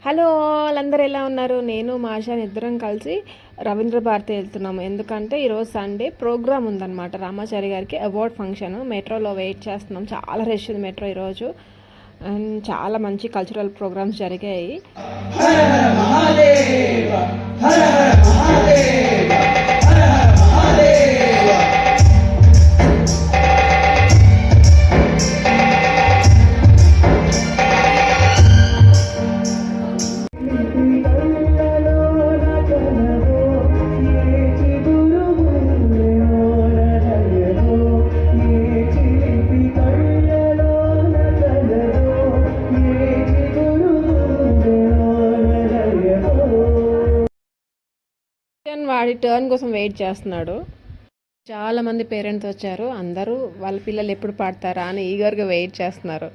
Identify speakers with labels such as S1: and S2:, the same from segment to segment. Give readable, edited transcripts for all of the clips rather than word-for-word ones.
S1: Hello వాళ్ళందరూ ఎలా ఉన్నారు? నేను మాషాని ఇద్దరం కలిసి రవీంద్ర భారతి వెళ్తున్నాము. ఎందుకంటే ఈరోజు సండే ప్రోగ్రామ్ ఉందన్నమాట. రామాచారి గారికి అవార్డ్ ఫంక్షన్. మెట్రోలో వెయిట్ చేస్తున్నాం. చాలా రష్ ఉంది మెట్రో ఈరోజు. అండ్ చాలా మంచి కల్చరల్ ప్రోగ్రామ్స్ జరిగాయి. వాడి టర్న్ కోసం వెయిట్ చేస్తున్నాడు. చాలా మంది పేరెంట్స్ వచ్చారు. అందరూ వాళ్ళ పిల్లలు ఎప్పుడు పాడతారా అని ఈగర్గా వెయిట్ చేస్తున్నారు.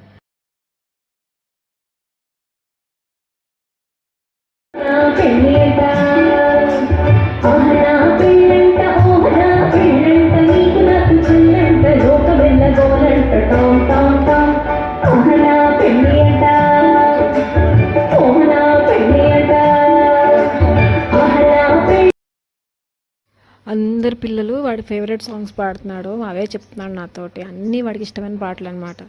S1: అందరు పిల్లలు వాడి ఫేవరెట్ సాంగ్స్ పాడుతున్నాడు. అవే చెప్తున్నాడు నాతోటి. అన్నీ వాడికి ఇష్టమైన పాటలు అనమాట.